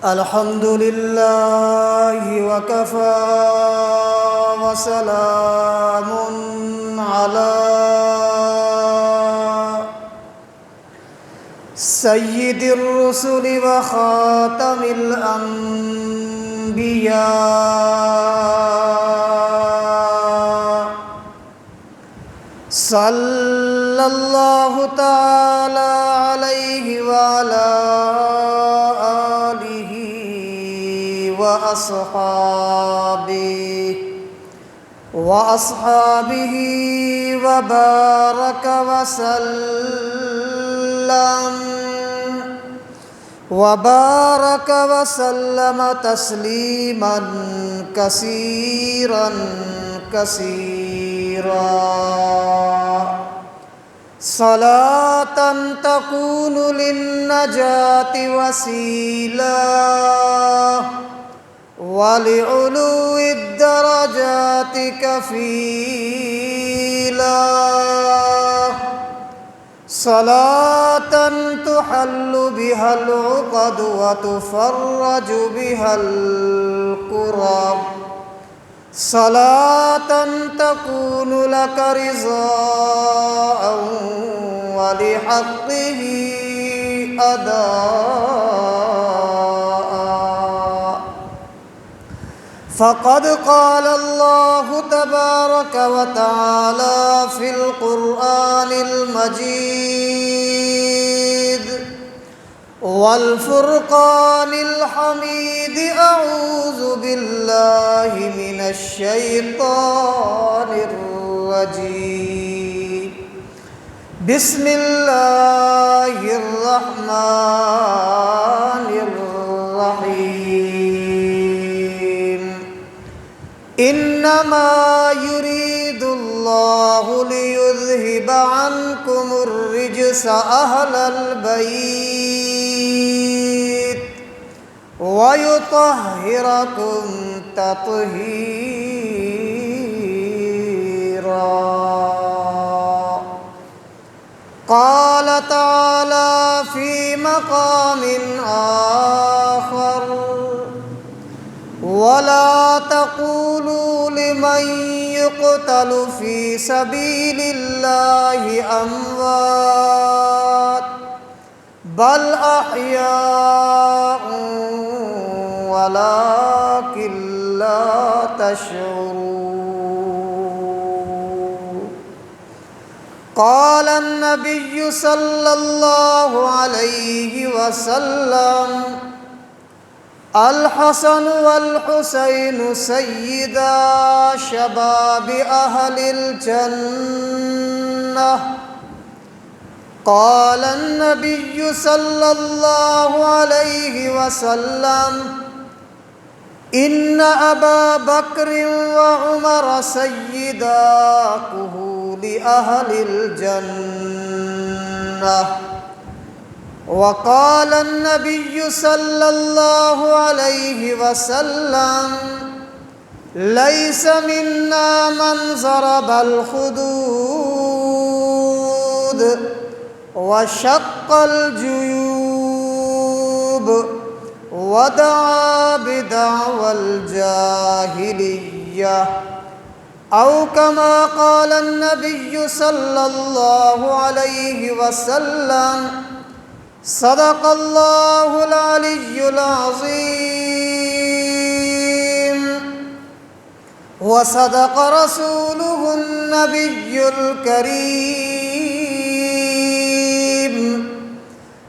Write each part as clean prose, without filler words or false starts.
الحمد لله وكفى وسلام على سيد الرسل وخاتم الأنبياء صلى الله تعالى عليه وعلى آله وأصحابه وبارك وسلم تسليما كثيرا صلاة تكون للنجاة وسيلة ولعلو الدرجات كفيلا، صلاة تحل بها العقد وتفرج بها الكرب، صلاة تكون لك رضاء ولحقه أداء. فقد قال الله تبارك وتعالى في القرآن المجيد والفرقان الحميد: أعوذ بالله من الشيطان الرجيم، بسم الله الرحمن الرحيم. إنما يريد الله ليذهب عنكم الرجس أهل البيت ويطهركم تطهيرا. قال تعالى في مقام آخر: ولا تقولوا لمن يقتل في سبيل الله أموات بل أحياء ولكن لا تشعرون. قال النبي صلى الله عليه وسلم: الحسن والحسين سيدا شباب أهل الجنة. قال النبي صلى الله عليه وسلم: إن أبا بكر وعمر سيدا كهول أهل الجنة. وقال النبي صلى الله عليه وسلم: ليس منا من ضرب الخدود وشق الجيوب ودعا بدعوى الجاهلية، أو كما قال النبي صلى الله عليه وسلم: صدق الله العلي العظيم وصدق رسوله النبي الكريم،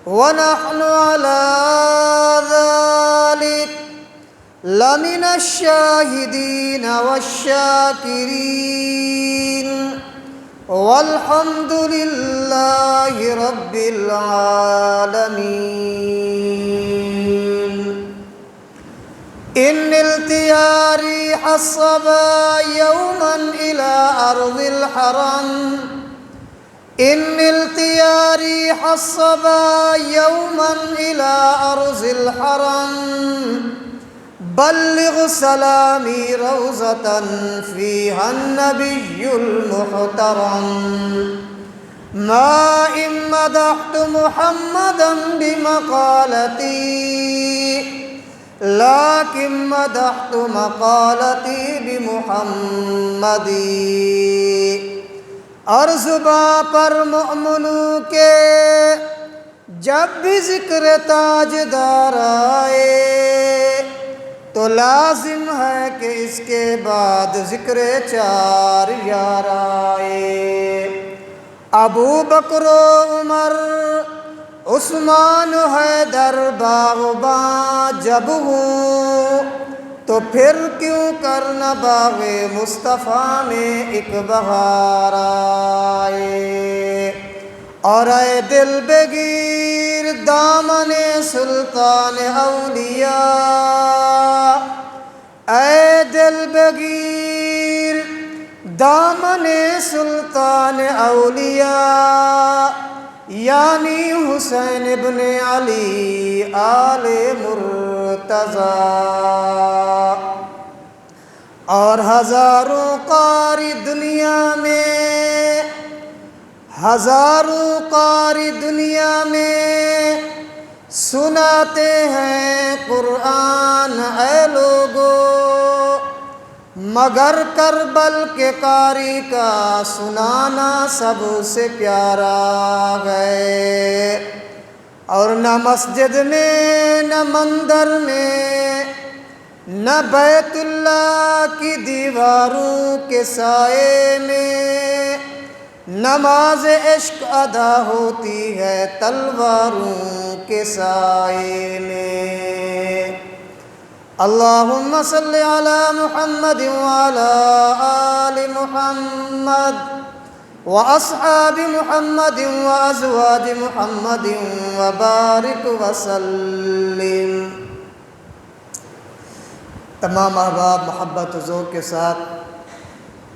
ونحن على ذلك لمن الشاهدين والشاكرين، والحمد لله رب العالمين. إن التيا ريح الصبا يوما إلى أرض الحرم، إن التيا ريح الصبا يوما إلى أرض الحرم بلغ سلامی روضة فيها النبي المحترم ما إن مدحت محمدا بمقالتي لكن مدحت مقالتي بمحمد۔ اور زباں پر مؤمنوں کے جب بھی ذکر تاجدار آئے تو لازم ہے کہ اس کے بعد ذکر چار یار آئے۔ ابو بکر و عمر عثمان و حیدر باغباں جب ہوں تو پھر کیوں کرنا باغ مصطفیٰ میں ایک بہار آئے۔ اور اے دل بگیر دامن سلطان اولیاء، اے دل بگیر دامن سلطان اولیاء، یعنی حسین ابن علی آل مرتضیٰ۔ اور ہزاروں قاری دنیا میں، ہزاروں قاری دنیا میں سناتے ہیں قرآن اے لوگو، مگر کربل کے قاری کا سنانا سب سے پیارا ہے۔ اور نہ مسجد میں نہ مندر میں نہ بیت اللہ کی دیواروں کے سائے میں نماز عشق ادا ہوتی ہے تلواروں کے سائے میں۔ اللہم صلی علی محمد وعلی آل محمد واصحاب محمد وازواج محمد وبارک وسلم۔ تمام احباب محبت و ذوق کے ساتھ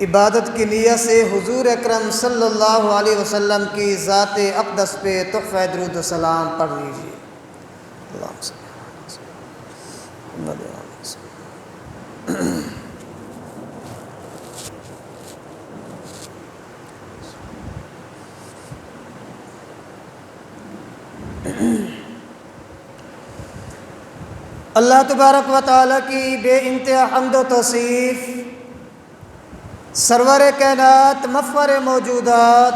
عبادت کی نیت سے حضور اکرم صلی اللہ علیہ وسلم کی ذات اقدس پہ تحفہ درود و سلام پڑھ لیجیے۔ اللہم صلی اللہ علیہ وسلم۔ اللہ تبارک و تعالیٰ کی بے انتہا حمد و توصیف، سرور کائنات مفخر موجودات،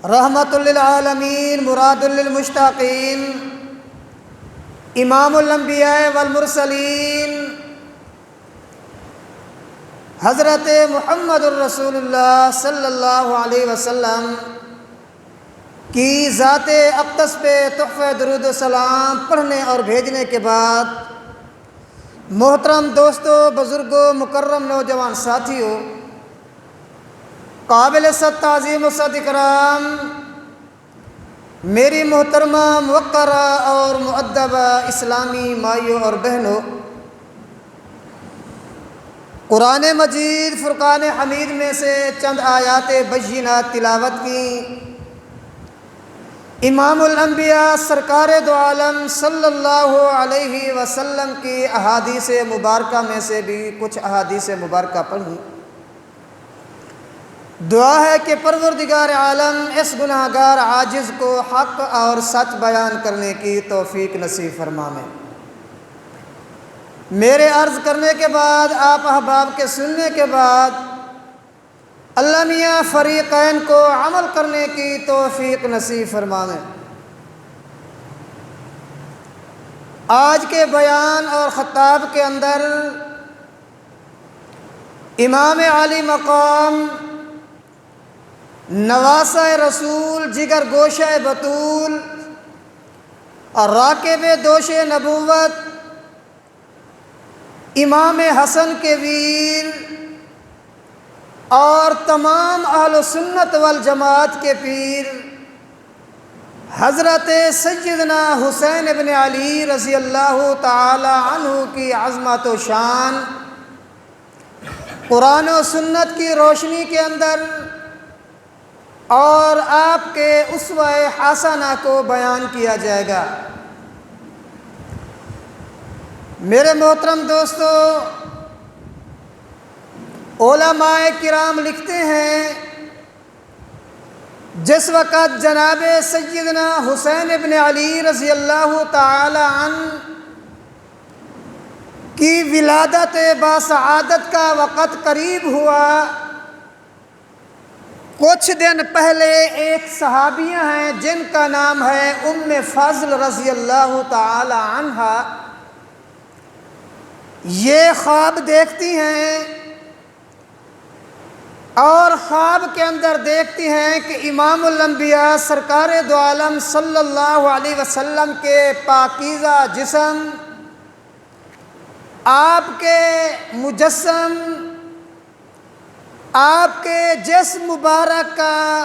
رحمت للعالمین مراد للمشتاقین، امام الانبیاء والمرسلین حضرت محمد الرسول اللہ صلی اللہ علیہ وسلم کی ذات اقدس پہ تحفہ درود و سلام پڑھنے اور بھیجنے کے بعد، محترم دوستو، بزرگوں، مکرم نوجوان ساتھیوں، قابل صد تعظیم و صد اکرام میری محترمہ موقرہ اور مؤدبہ اسلامی مائیوں اور بہنوں، قرآن مجید فرقان حمید میں سے چند آیات بینات تلاوت کی، امام الانبیاء سرکار دو عالم صلی اللہ علیہ وسلم کی احادیث مبارکہ میں سے بھی کچھ احادیث مبارکہ پڑھی۔ دعا ہے کہ پروردگار عالم اس گناہگار عاجز کو حق اور سچ بیان کرنے کی توفیق نصیب فرمائے۔ میرے عرض کرنے کے بعد، آپ احباب کے سننے کے بعد، اللہ میاں فریقین کو عمل کرنے کی توفیق نصیب فرمائے۔ آج کے بیان اور خطاب کے اندر امام عالی مقام، نواسہ رسول، جگر گوشہ بطول اور راکب دوش نبوت، امام حسن کے ویر اور تمام اہل سنت والجماعت کے پیر حضرت سیدنا حسین ابن علی رضی اللہ تعالی عنہ کی عظمت و شان قرآن و سنت کی روشنی کے اندر اور آپ کے اسوہ حسنہ کو بیان کیا جائے گا۔ میرے محترم دوستو، علماء کرام لکھتے ہیں جس وقت جناب سیدنا حسین ابن علی رضی اللہ تعالی عنہ کی ولادت باسعادت کا وقت قریب ہوا، کچھ دن پہلے ایک صحابیہ ہیں جن کا نام ہے ام فضل رضی اللہ تعالی عنہا، یہ خواب دیکھتی ہیں اور خواب کے اندر دیکھتی ہیں کہ امام الانبیاء سرکار دو عالم صلی اللہ علیہ وسلم کے پاکیزہ جسم، آپ کے مجسم، آپ کے جسم مبارک کا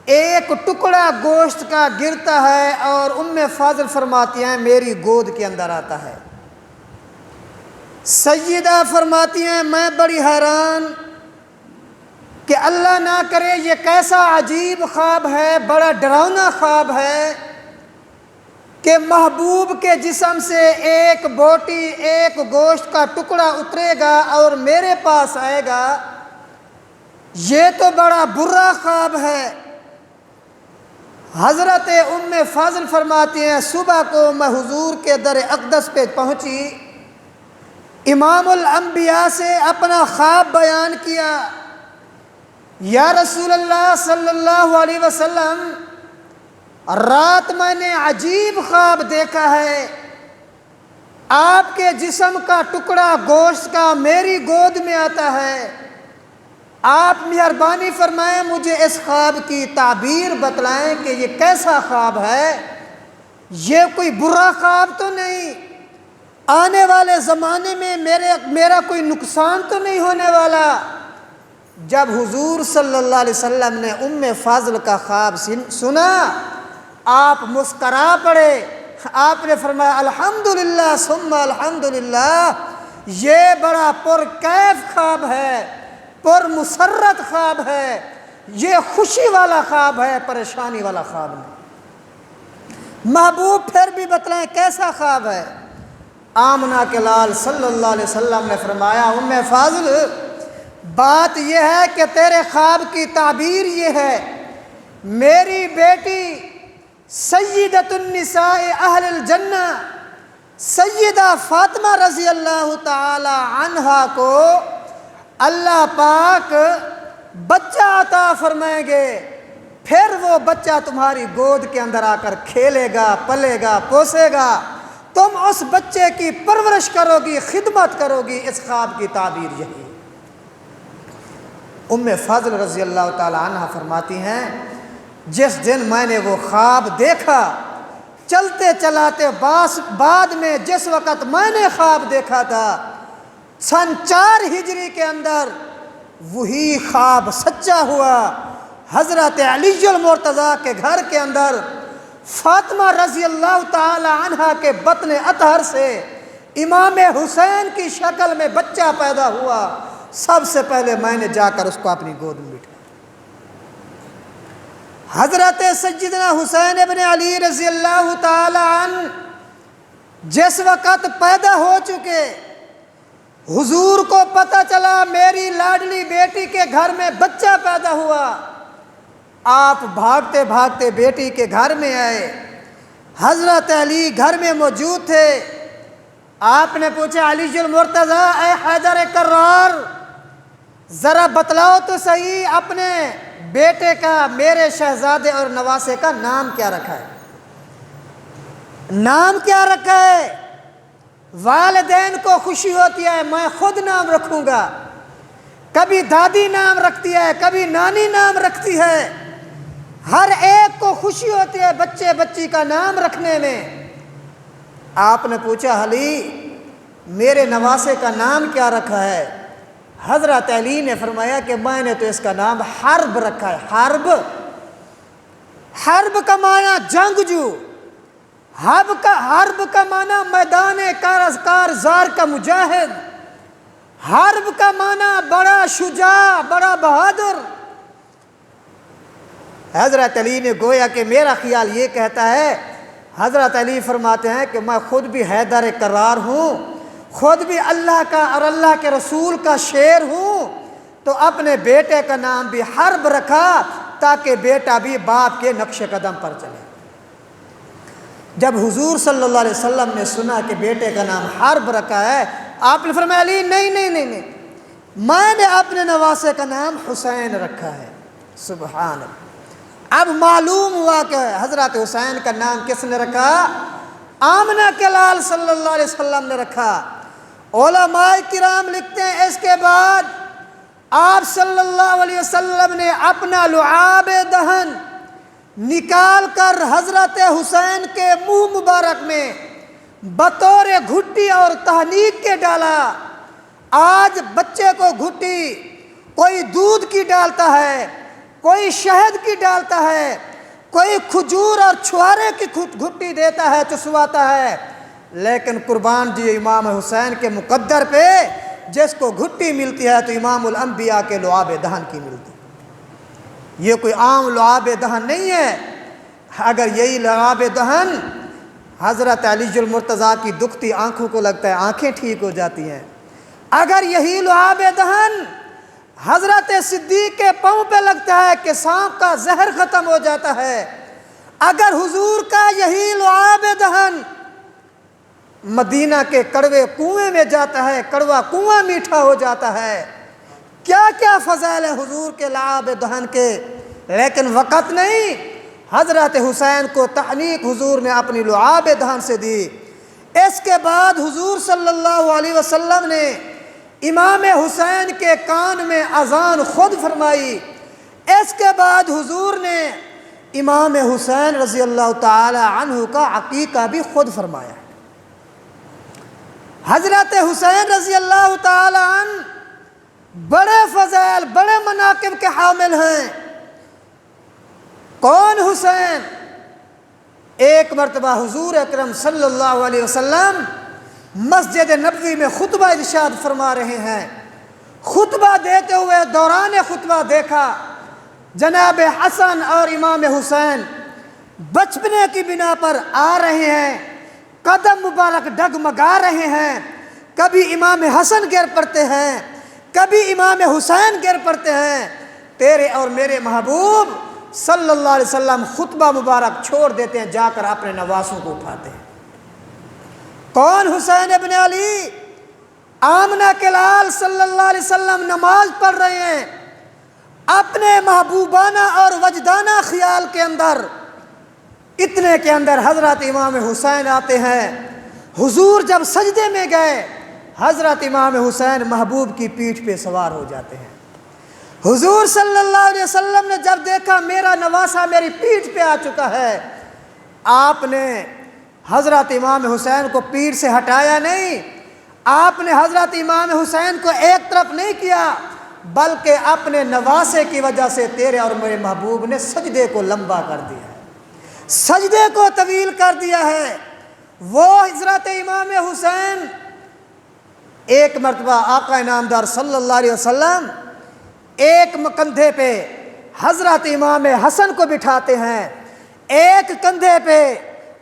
ایک ٹکڑا گوشت کا گرتا ہے اور ام فاضل فرماتی ہیں میری گود کے اندر آتا ہے۔ سیدہ فرماتی ہیں میں بڑی حیران کہ اللہ نہ کرے یہ کیسا عجیب خواب ہے، بڑا ڈراؤنا خواب ہے کہ محبوب کے جسم سے ایک بوٹی، ایک گوشت کا ٹکڑا اترے گا اور میرے پاس آئے گا، یہ تو بڑا برا خواب ہے۔ حضرت ام فاضل فرماتی ہیں صبح کو میں حضور کے در اقدس پہ پہنچی، امام الانبیاء سے اپنا خواب بیان کیا، یا رسول اللہ صلی اللہ علیہ وسلم، رات میں نے عجیب خواب دیکھا ہے، آپ کے جسم کا ٹکڑا گوشت کا میری گود میں آتا ہے، آپ مہربانی فرمائیں مجھے اس خواب کی تعبیر بتلائیں کہ یہ کیسا خواب ہے، یہ کوئی برا خواب تو نہیں، آنے والے زمانے میں میرا کوئی نقصان تو نہیں ہونے والا۔ جب حضور صلی اللہ علیہ وسلم نے ام فاضل کا خواب سنا، آپ مسکرا پڑے، آپ نے فرمایا الحمدللہ ثم الحمدللہ، یہ بڑا پرکیف خواب ہے، پر مسرت خواب ہے، یہ خوشی والا خواب ہے، پریشانی والا خواب نہیں۔ محبوب پھر بھی بتلائیں کیسا خواب ہے؟ آمنہ کے لال صلی اللہ علیہ وسلم نے فرمایا ام فاضل بات یہ ہے کہ تیرے خواب کی تعبیر یہ ہے، میری بیٹی سیدۃ النساء اہل الجنہ سیدہ فاطمہ رضی اللہ تعالی عنہا کو اللہ پاک بچہ عطا فرمائیں گے، پھر وہ بچہ تمہاری گود کے اندر آ کر کھیلے گا، پلے گا، پوسے گا، تم اس بچے کی پرورش کرو گی، خدمت کرو گی، اس خواب کی تعبیر یہی۔ ام فاضل رضی اللہ تعالی عنہ فرماتی ہیں جس دن میں نے وہ خواب دیکھا، چلتے چلاتے بعد میں جس وقت میں نے خواب دیکھا تھا سن 4 ہجری کے اندر وہی خواب سچا ہوا۔ حضرت علی المرتضیٰ کے گھر کے اندر فاطمہ رضی اللہ تعالی عنہا کے بطن اطہر سے امام حسین کی شکل میں بچہ پیدا ہوا، سب سے پہلے میں نے جا کر اس کو اپنی گود میں بٹھایا۔ حضرت سیدنا حسین ابن علی رضی اللہ تعالی عنہ جس وقت پیدا ہو چکے، حضور کو پتہ چلا میری لاڈلی بیٹی کے گھر میں بچہ پیدا ہوا، آپ بھاگتے بھاگتے بیٹی کے گھر میں آئے، حضرت علی گھر میں موجود تھے، آپ نے پوچھا علی المرتضیٰ اے حیدر کرار ذرا بتلاؤ تو صحیح اپنے بیٹے کا، میرے شہزادے اور نواسے کا نام کیا رکھا ہے؟ نام کیا رکھا ہے؟ والدین کو خوشی ہوتی ہے میں خود نام رکھوں گا، کبھی دادی نام رکھتی ہے، کبھی نانی نام رکھتی ہے، ہر ایک کو خوشی ہوتی ہے بچے بچی کا نام رکھنے میں۔ آپ نے پوچھا علی میرے نواسے کا نام کیا رکھا ہے؟ حضرت علی نے فرمایا کہ میں نے تو اس کا نام حرب رکھا ہے۔ حرب، حرب کا معنی جنگجو، حرب کا معنی میدان کارزار کا مجاہد، حرب کا معنی بڑا شجاع، بڑا بہادر۔ حضرت علی نے گویا کہ میرا خیال یہ کہتا ہے حضرت علی فرماتے ہیں کہ میں خود بھی حیدر کرار ہوں، خود بھی اللہ کا اور اللہ کے رسول کا شیر ہوں، تو اپنے بیٹے کا نام بھی حرب رکھا تاکہ بیٹا بھی باپ کے نقش قدم پر چلے۔ جب حضور صلی اللہ علیہ وسلم نے سنا کہ بیٹے کا نام حرب رکھا ہے، آپ نے فرمایا علی نہیں، میں نے اپنے نواسے کا نام حسین رکھا ہے۔ سبحان اللہ۔ اب معلوم ہوا کہ حضرت حسین کا نام کس نے رکھا؟ آمنہ کے لال صلی اللہ علیہ وسلم نے رکھا۔ علماء کرام لکھتے ہیں اس کے بعد آپ صلی اللہ علیہ وسلم نے اپنا لعاب دہن نکال کر حضرت حسین کے منہ مبارک میں بطور گھٹی اور تہنیک کے ڈالا۔ آج بچے کو گھٹی کوئی دودھ کی ڈالتا ہے، کوئی شہد کی ڈالتا ہے، کوئی کھجور اور چھوارے کی گھٹی دیتا ہے، چسواتا ہے، لیکن قربان جی امام حسین کے مقدر پہ جس کو گھٹی ملتی ہے تو امام الانبیاء کے لعاب دہن کی ملتی ہے۔ یہ کوئی عام لعاب دہن نہیں ہے۔ اگر یہی لعاب دہن حضرت علی المرتضیٰ کی دکھتی آنکھوں کو لگتا ہے آنکھیں ٹھیک ہو جاتی ہیں، اگر یہی لعاب دہن حضرت صدیق کے پاؤں پہ لگتا ہے کہ سانپ کا زہر ختم ہو جاتا ہے، اگر حضور کا یہی لعاب دہن مدینہ کے کڑوے کنویں میں جاتا ہے، کڑوا کنواں میٹھا ہو جاتا ہے، کیا کیا فضائل ہے حضور کے لعاب دہن کے، لیکن وقت نہیں۔ حضرت حسین کو تحنیک حضور نے اپنی لعاب دہن سے دی۔ اس کے بعد حضور صلی اللہ علیہ وسلم نے امام حسین کے کان میں اذان خود فرمائی۔ اس کے بعد حضور نے امام حسین رضی اللہ تعالی عنہ کا عقیقہ بھی خود فرمایا۔ حضرت حسین رضی اللہ تعالی عنہ بڑے فضائل، بڑے مناقب کے حامل ہیں۔ کون حسین؟ ایک مرتبہ حضور اکرم صلی اللہ علیہ وسلم مسجد نبوی میں خطبہ ارشاد فرما رہے ہیں۔ خطبہ دیتے ہوئے دوران خطبہ دیکھا جناب حسن اور امام حسین بچپنے کی بنا پر آ رہے ہیں، قدم مبارک ڈگمگا رہے ہیں، کبھی امام حسن گر پڑتے ہیں، کبھی امام حسین گر پڑتے ہیں۔ تیرے اور میرے محبوب صلی اللہ علیہ وسلم خطبہ مبارک چھوڑ دیتے ہیں، جا کر اپنے نواسوں کو اٹھاتے ہیں۔ کون؟ حسین ابن علی۔ آمنہ کے لال صلی اللہ علیہ وسلم نماز پڑھ رہے ہیں، اپنے محبوبانہ اور وجدانہ خیال کے اندر، اتنے کے اندر حضرت امام حسین آتے ہیں۔ حضور جب سجدے میں گئے، حضرت امام حسین محبوب کی پیٹھ پہ سوار ہو جاتے ہیں۔ حضور صلی اللہ علیہ وسلم نے جب دیکھا میرا نواسہ میری پیٹھ پہ آ چکا ہے، آپ نے حضرت امام حسین کو پیٹھ سے ہٹایا نہیں، آپ نے حضرت امام حسین کو ایک طرف نہیں کیا، بلکہ اپنے نواسے کی وجہ سے تیرے اور میرے محبوب نے سجدے کو لمبا کر دیا ہے، سجدے کو طویل کر دیا ہے۔ وہ حضرت امام حسین ایک مرتبہ آقا انعامدار صلی اللہ علیہ وسلم ایک کندھے پہ حضرت امام حسن کو بٹھاتے ہیں، ایک کندھے پہ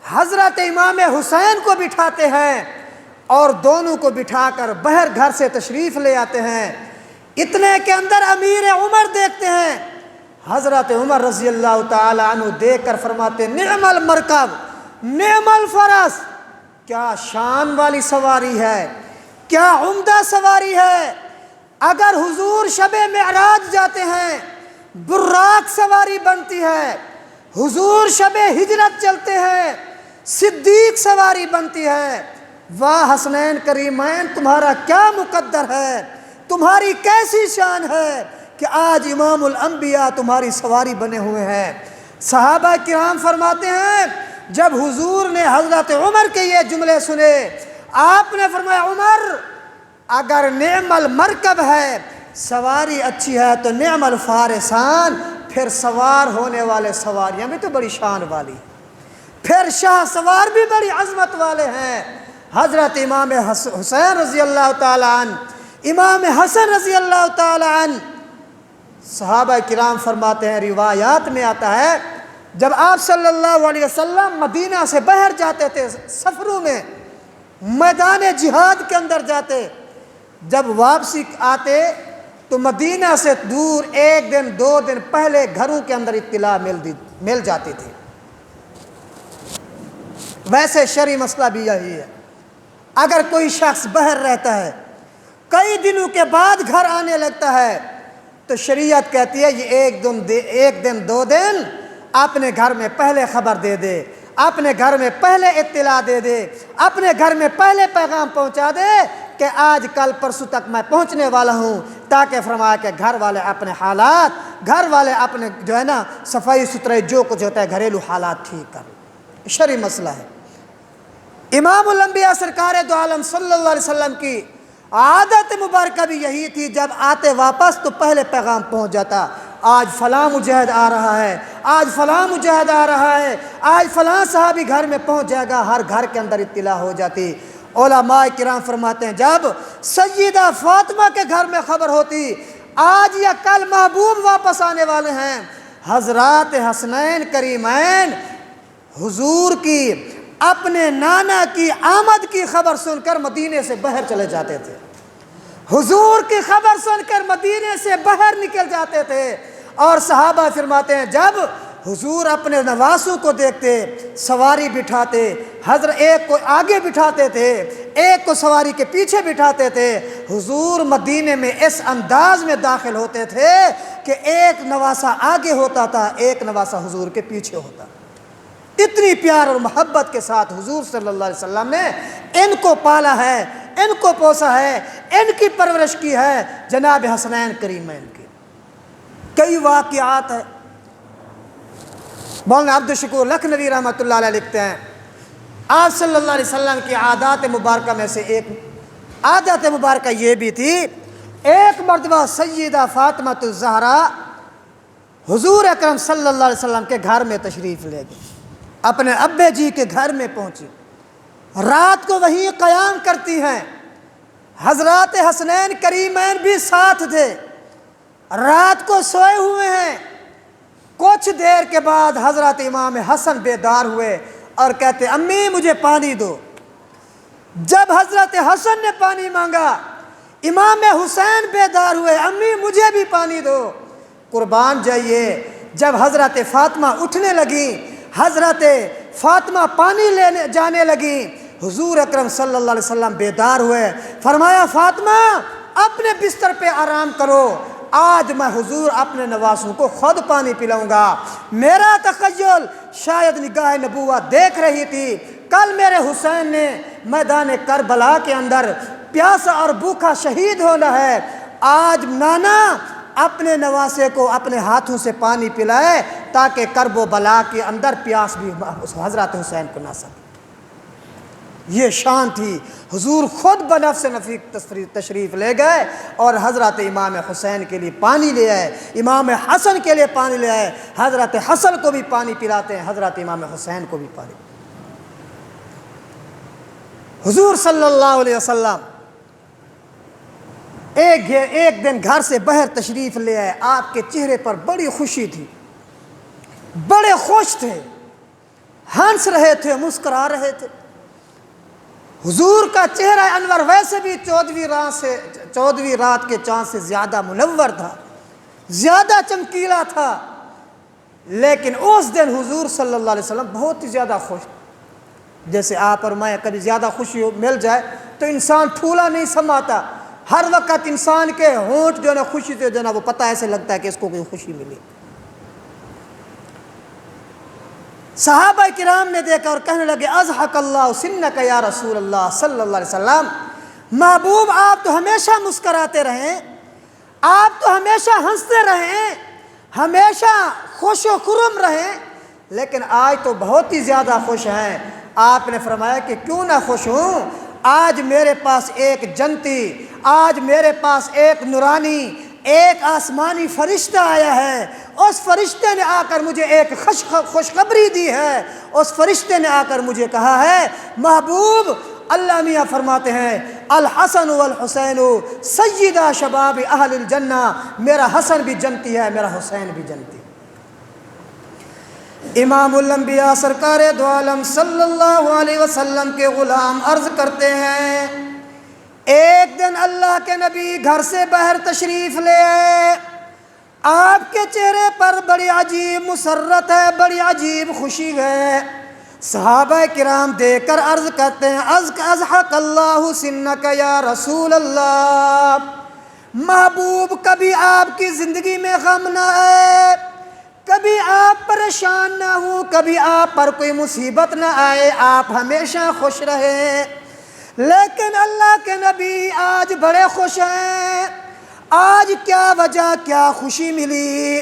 حضرت امام حسین کو بٹھاتے ہیں، اور دونوں کو بٹھا کر باہر گھر سے تشریف لے آتے ہیں۔ اتنے کے اندر امیر عمر دیکھتے ہیں، حضرت عمر رضی اللہ تعالی عنہ دیکھ کر فرماتے نعم المرکب نعم الفرس، کیا شان والی سواری ہے، کیا عمدہ سواری ہے۔ اگر حضور شب معراج جاتے ہیں براق سواری بنتی ہے، حضور شب ہجرت چلتے ہیں صدیق سواری بنتی ہے۔ واہ حسنین کریمین، تمہارا کیا مقدر ہے، تمہاری کیسی شان ہے کہ آج امام الانبیاء تمہاری سواری بنے ہوئے ہیں۔ صحابہ کرام فرماتے ہیں جب حضور نے حضرت عمر کے یہ جملے سنے، آپ نے فرمایا عمر اگر نعم المرکب ہے، سواری اچھی ہے، تو نعم الفارسان، پھر سوار ہونے والے سواریاں بھی تو بڑی شان والی، پھر شاہ سوار بھی بڑی عظمت والے ہیں۔ حضرت امام حسین رضی اللہ تعالی عنہ، امام حسن رضی اللہ تعالی عنہ، صحابہ کرام فرماتے ہیں روایات میں آتا ہے جب آپ صلی اللہ علیہ وسلم مدینہ سے باہر جاتے تھے سفروں میں، میدان جہاد کے اندر جاتے، جب واپسی آتے تو مدینہ سے دور 1 دن 2 دن پہلے گھروں کے اندر اطلاع مل جاتی تھی۔ ویسے شرعی مسئلہ بھی یہی ہے، اگر کوئی شخص باہر رہتا ہے کئی دنوں کے بعد گھر آنے لگتا ہے تو شریعت کہتی ہے یہ 1 دن 2 دن اپنے گھر میں پہلے خبر دے دے، اپنے گھر میں پہلے اطلاع دے دے، اپنے گھر میں پہلے پیغام پہنچا دے کہ آج کل پرسوں تک میں پہنچنے والا ہوں، تاکہ فرمایا کہ گھر والے اپنے حالات، گھر والے اپنے جو ہے نا صفائی ستھرائی جو کچھ ہوتا ہے گھریلو حالات ٹھیک کر۔ شرعی مسئلہ ہے۔ امام الانبیاء سرکار دو عالم صلی اللہ علیہ وسلم کی عادت مبارکہ بھی یہی تھی، جب آتے واپس تو پہلے پیغام پہنچ جاتا، آج فلاں مجاہد آ رہا ہے، آج فلاں مجاہد آ رہا ہے، آج فلاں صحابی گھر میں پہنچ جائے گا، ہر گھر کے اندر اطلاع ہو جاتی۔ علماء کرام فرماتے ہیں جب سیدہ فاطمہ کے گھر میں خبر ہوتی آج یا کل محبوب واپس آنے والے ہیں، حضرات حسنین کریمین حضور کی اپنے نانا کی آمد کی خبر سن کر مدینے سے باہر چلے جاتے تھے، حضور کی خبر سن کر مدینے سے باہر نکل جاتے تھے۔ اور صحابہ فرماتے ہیں جب حضور اپنے نواسوں کو دیکھتے سواری بٹھاتے، حضرت ایک کو آگے بٹھاتے تھے، ایک کو سواری کے پیچھے بٹھاتے تھے، حضور مدینے میں اس انداز میں داخل ہوتے تھے کہ ایک نواسہ آگے ہوتا تھا، ایک نواسہ حضور کے پیچھے ہوتا۔ اتنی پیار اور محبت کے ساتھ حضور صلی اللہ علیہ وسلم نے ان کو پالا ہے، ان کو پوسا ہے، ان کی پرورش کی ہے، جناب حسنین کریمین کی۔ کئی واقعات ہیں۔ مولانا عبدالشکور لکھنوی رحمۃ اللہ علیہ لکھتے ہیں آپ صلی اللہ علیہ وسلم کی عادات مبارکہ میں سے ایک عادت مبارکہ یہ بھی تھی، ایک مرتبہ سیدہ فاطمہ الزہرا حضور اکرم صلی اللہ علیہ وسلم کے گھر میں تشریف لے گئی، اپنے ابے جی کے گھر میں پہنچی، رات کو وہیں قیام کرتی ہیں، حضرات حسنین کریمین بھی ساتھ تھے، رات کو سوئے ہوئے ہیں۔ کچھ دیر کے بعد حضرت امام حسن بیدار ہوئے اور کہتے امی مجھے پانی دو۔ جب حضرت حسن نے پانی مانگا، امام حسین بیدار ہوئے، امی مجھے بھی پانی دو۔ قربان جائیے، جب حضرت فاطمہ اٹھنے لگی، حضرت فاطمہ پانی لینے جانے لگی، حضور اکرم صلی اللہ علیہ وسلم بیدار ہوئے، فرمایا فاطمہ اپنے بستر پہ آرام کرو، آج میں حضور اپنے نواسوں کو خود پانی پلاؤں گا۔ میرا تخیل شاید نگاہ نبوت دیکھ رہی تھی، کل میرے حسین نے میدان کربلا کے اندر پیاسا اور بھوکا شہید ہونا ہے، آج نانا اپنے نواسے کو اپنے ہاتھوں سے پانی پلائے تاکہ کرب و بلا کے اندر پیاس بھی حضرت حسین کو نہ سکے۔ یہ شان تھی، حضور خود بنفس نفیس تشریف لے گئے اور حضرت امام حسین کے لیے پانی لے آئے، امام حسن کے لیے پانی لے آئے، حضرت حسن کو بھی پانی پلاتے ہیں، حضرت امام حسین کو بھی پانی۔ حضور صلی اللہ علیہ وسلم ایک دن گھر سے باہر تشریف لے آئے، آپ کے چہرے پر بڑی خوشی تھی، بڑے خوش تھے، ہنس رہے تھے، مسکرا رہے تھے۔ حضور کا چہرہ انور ویسے بھی 14ویں رات کے چاند سے زیادہ منور تھا، زیادہ چمکیلا تھا، لیکن اس دن حضور صلی اللہ علیہ وسلم بہت ہی زیادہ خوش تھے۔ جیسے آپ اور میں کبھی زیادہ خوشی مل جائے تو انسان پھولا نہیں سماتا، ہر وقت انسان کے ہونٹ جو ہے نا خوشی سے جو ہے نا وہ پتہ ایسے لگتا ہے کہ اس کو کوئی خوشی ملی۔ صحابہ کرام نے دیکھا اور کہنے لگے اضحک اللہ سنک یا رسول اللہ صلی اللہ علیہ وسلم، محبوب آپ تو ہمیشہ مسکراتے رہیں، آپ تو ہمیشہ ہنستے رہیں، ہمیشہ خوش و خرم رہیں، لیکن آج تو بہت ہی زیادہ خوش ہیں۔ آپ نے فرمایا کہ کیوں نہ خوش ہوں، آج میرے پاس ایک جنتی، آج میرے پاس ایک نورانی، ایک آسمانی فرشتہ آیا ہے، اس فرشتے نے آ کر مجھے ایک خوشخبری دی ہے، اس فرشتے نے آ کر مجھے کہا ہے محبوب اللہ میاں فرماتے ہیں الحسن والحسین سیدہ شباب اہل الجنہ، میرا حسن بھی جنتی ہے، میرا حسین بھی جنتی۔ امام الانبیاء سرکار دو عالم صلی اللہ علیہ وسلم کے غلام عرض کرتے ہیں، ایک دن اللہ کے نبی گھر سے باہر تشریف لے آئے، آپ کے چہرے پر بڑی عجیب مسرت ہے، بڑی عجیب خوشی ہے۔ صحابہ کرام دیکھ کر عرض کرتے ہیں، اضحک اللہ سنک یا رسول اللہ، محبوب کبھی آپ کی زندگی میں غم نہ آئے، کبھی آپ پریشان نہ ہوں، کبھی آپ پر کوئی مصیبت نہ آئے، آپ ہمیشہ خوش رہے۔ لیکن اللہ کے نبی آج بڑے خوش ہیں، آج کیا وجہ، کیا خوشی ملی؟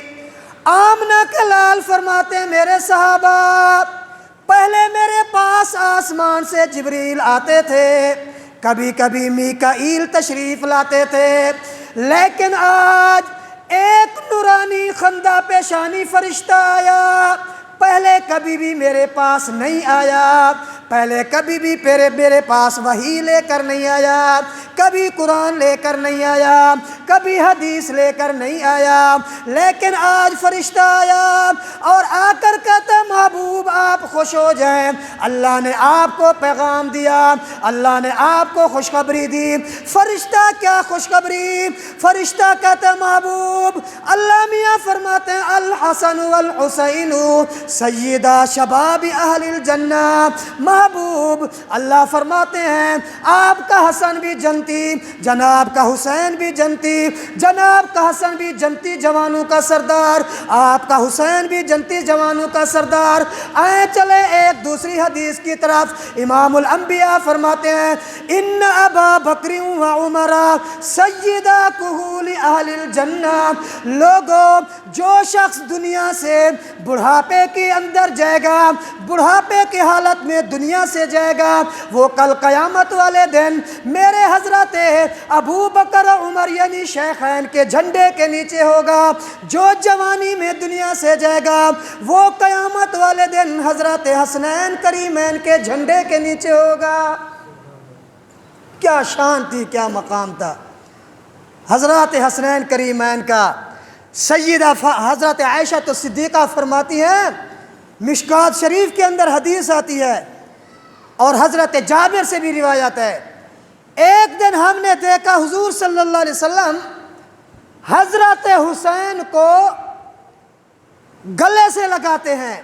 آمنہ کے لال فرماتے ہیں، میرے صحابہ، پہلے میرے پاس آسمان سے جبریل آتے تھے، کبھی کبھی میکائیل تشریف لاتے تھے، لیکن آج ایک نورانی خندہ پیشانی فرشتہ آیا، پہلے کبھی بھی میرے پاس نہیں آیا، پہلے کبھی بھی میرے پاس وحی لے کر نہیں آیا، کبھی قرآن لے کر نہیں آیا، کبھی حدیث لے کر نہیں آیا، لیکن آج فرشتہ آیا اور آ کر کہتا محبوب آپ خوش ہو جائیں، اللہ نے آپ کو پیغام دیا، اللہ نے آپ کو خوشخبری دی۔ فرشتہ کیا خوشخبری؟ فرشتہ کہتا محبوب، اللہ میاں فرماتے ہیں الحسن والحسین سیدہ شباب اہل الجنہ، محبوب اللہ فرماتے ہیں آپ کا حسن بھی جنتی، جناب کا حسین بھی جنتی، جناب کا حسن بھی جنتی جوانوں کا سردار، آپ کا حسین بھی جنتی جوانوں کا سردار۔ آئیں چلے ایک دوسری حدیث کی طرف، امام الانبیاء فرماتے ہیں ان ابا بکر و عمر سیدہ کہول اہل الجنہ، لوگوں جو شخص دنیا سے بڑھاپے کے اندر جائے گا، بڑھاپے کی حالت میں دنیا سے جائے گا، وہ کل قیامت والے دن میرے حضرت ابو بکر عمر یعنی شیخین کے جھنڈے کے نیچے ہوگا۔ جو جوانی میں دنیا سے جائے گا وہ قیامت والے دن حضرت حسنین کریمین کے جھنڈے کے نیچے ہوگا۔ کیا شان تھی، کیا مقام تھا حضرت حسنین کریمین کا۔ سیدہ حضرت عائشہ تو صدیقہ فرماتی ہیں، مشکات شریف کے اندر حدیث آتی ہے اور حضرت جابر سے بھی روایت ہے، ایک دن ہم نے دیکھا حضور صلی اللہ علیہ وسلم حضرت حسین کو گلے سے لگاتے ہیں،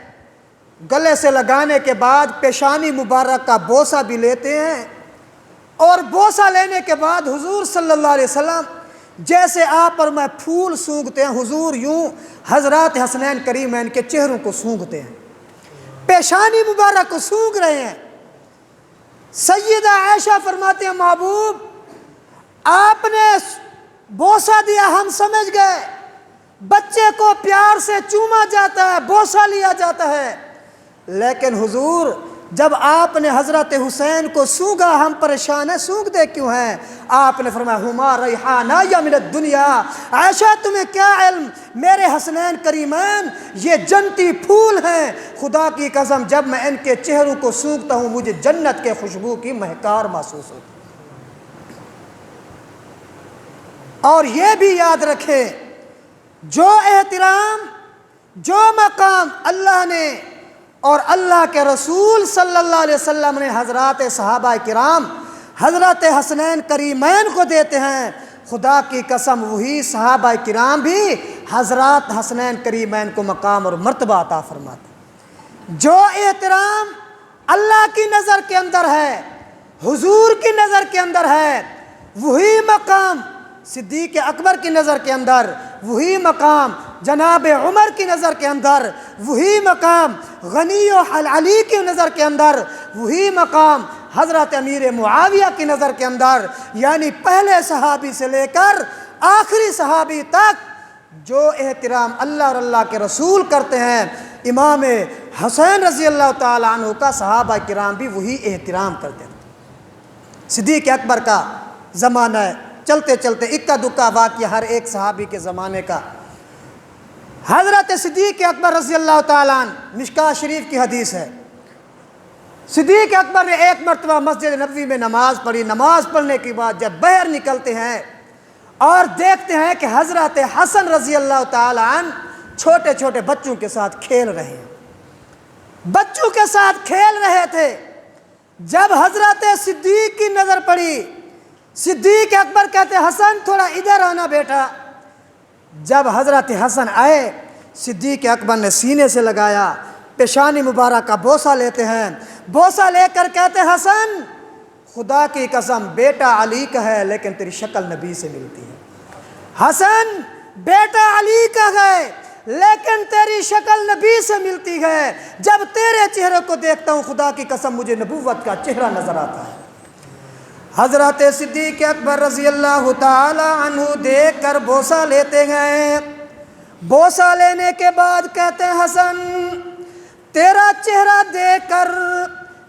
گلے سے لگانے کے بعد پیشانی مبارک کا بوسہ بھی لیتے ہیں، اور بوسہ لینے کے بعد حضور صلی اللہ علیہ وسلم جیسے آپ اور میں پھول سونگھتے ہیں، حضور یوں حضرات حسنین کریمین کے چہروں کو سونگھتے ہیں، پیشانی مبارک کو سونگھ رہے ہیں۔ سیدہ عائشہ فرماتے ہیں محبوب آپ نے بوسہ دیا، ہم سمجھ گئے بچے کو پیار سے چوما جاتا ہے، بوسہ لیا جاتا ہے، لیکن حضور جب آپ نے حضرت حسین کو سونگا ہم پریشان ہیں، سونگتے کیوں ہیں؟ آپ نے فرمایا ہما ریحانہ یا من الدنیا، عائشہ تمہیں کیا علم، میرے حسنین کریمین یہ جنتی پھول ہیں، خدا کی قسم جب میں ان کے چہروں کو سونگتا ہوں مجھے جنت کے خوشبو کی مہکار محسوس ہوتی۔ اور یہ بھی یاد رکھیں جو احترام، جو مقام اللہ نے اور اللہ کے رسول صلی اللہ علیہ وسلم نے حضرات صحابہ کرام حضرت حسنین کریمین کو دیتے ہیں، خدا کی قسم وہی صحابہ کرام بھی حضرات حسنین کریمین کو مقام اور مرتبہ عطا فرماتے ہیں۔ جو احترام اللہ کی نظر کے اندر ہے، حضور کی نظر کے اندر ہے، وہی مقام صدیق اکبر کی نظر کے اندر، وہی مقام جناب عمر کی نظر کے اندر، وہی مقام غنی و علی کی نظر کے اندر، وہی مقام حضرت امیر معاویہ کی نظر کے اندر، یعنی پہلے صحابی سے لے کر آخری صحابی تک جو احترام اللہ اور اللہ کے رسول کرتے ہیں، امام حسین رضی اللہ تعالیٰ عنہ کا صحابہ کرام بھی وہی احترام کرتے ہیں۔ صدیق اکبر کا زمانہ ہے، چلتے چلتے اکا دکا واقعہ ہر ایک صحابی کے زمانے کا۔ حضرت صدیق اکبر رضی اللہ تعالیٰ عنہ، مشکات شریف کی حدیث ہے، صدیق اکبر نے ایک مرتبہ مسجد نبوی میں نماز پڑھی، نماز پڑھنے کے بعد جب باہر نکلتے ہیں اور دیکھتے ہیں کہ حضرت حسن رضی اللہ تعالیٰ عنہ چھوٹے چھوٹے بچوں کے ساتھ کھیل رہے ہیں، بچوں کے ساتھ کھیل رہے تھے۔ جب حضرت صدیق کی نظر پڑی، صدیق اکبر کہتے حسن تھوڑا ادھر آنا بیٹا۔ جب حضرت حسن آئے، صدیق اکبر نے سینے سے لگایا، پیشانی مبارک کا بوسہ لیتے ہیں، بوسہ لے کر کہتے حسن خدا کی قسم بیٹا علی کا ہے لیکن تیری شکل نبی سے ملتی ہے۔ حسن بیٹا علی کا ہے لیکن تیری شکل نبی سے ملتی ہے، جب تیرے چہرے کو دیکھتا ہوں خدا کی قسم مجھے نبوت کا چہرہ نظر آتا ہے۔ حضرت صدیق اکبر رضی اللہ تعالی عنہ دیکھ کر بوسہ لیتے گئے۔ بوسہ لینے کے بعد کہتے ہیں حسن تیرا چہرہ دیکھ کر،